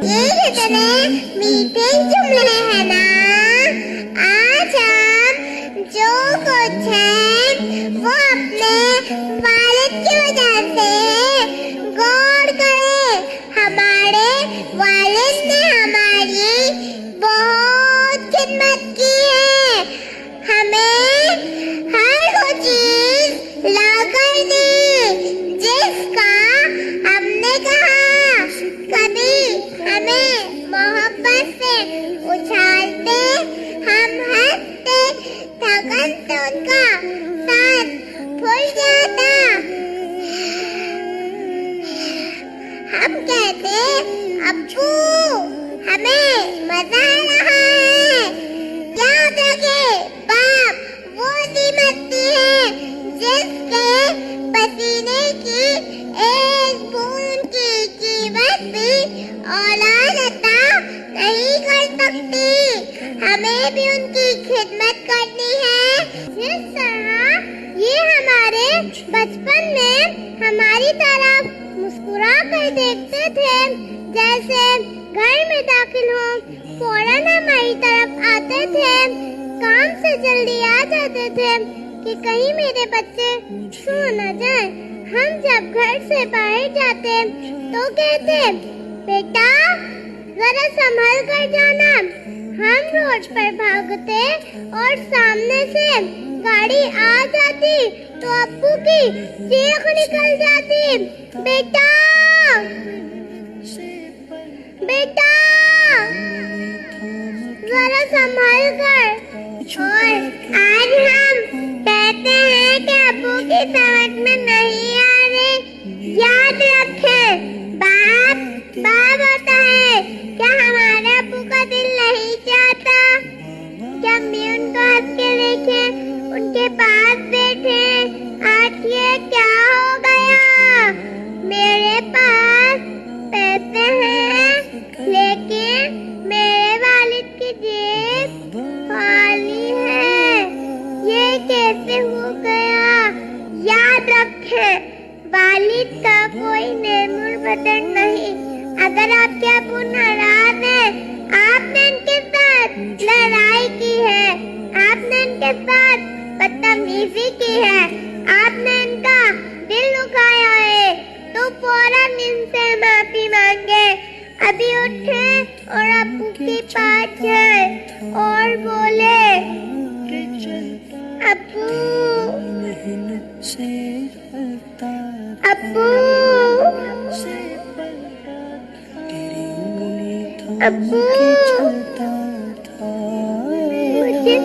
ये कितने मीठे जुमले हैं ना। आज हम जो कुछ है वो अपने वालिद की वजह से गौर करें। हमारे वालिद ने हमारी बहुत खिदमत की है, हमें हर वो चीज लाकर दी जिसका हमने कहा। कभी हमें मोहब्बत से उछालते, हम हंसते, थकन से उनका साथ भूल जाता। हम कहते अब्बू हमें मजा आ रहा है। याद रखे बाप वो कीमती है जिसके पसीने की एक बूंद की कीमत भी औलाद अता नहीं कर सकती। हमें भी उनकी खिदमत करनी है। जिस तरह ये हमारे बचपन में हमारी तरफ मुस्कुरा कर देखते थे, जैसे घर में दाखिल हो फौरन हमारी तरफ आते थे, काम से जल्दी आ जाते थे कि कहीं मेरे बच्चे सो न जाए। हम जब घर से बाहर जाते तो कहते बेटा जरा संभल कर जाना। हम रोड पर भागते और सामने से गाड़ी आ जाती तो अब्बू की चीख निकल जाती, बेटा बेटा जरा संभल कर। और आज हम कहते हैं कि अब्बू की समझ में नहीं आ रही। याद रखें बाप बाप होता है। क्या हमारे अब्बू का दिल नहीं चाहता कि हम भी उनको हंस के देखें, उनके पास बैठे। आज ये क्या हो गया, मेरे पास पैसे हैं लेकिन मेरे वालिद की जेब खाली है, ये कैसे हो गया। याद रखें वालिद का कोई नेमुल बदन नहीं। अगर आपके अब्बू नाराज हैं, आपने इनके साथ लड़ाई की है, आपने इनके साथ बदतमीजी की है, आपने इनका दिल दुखाया है, तो फौरन इनसे माफी मांगे। अभी उठे और अब्बू के पास जाए और बोले अब्बू अब्बू अब्बू मुझे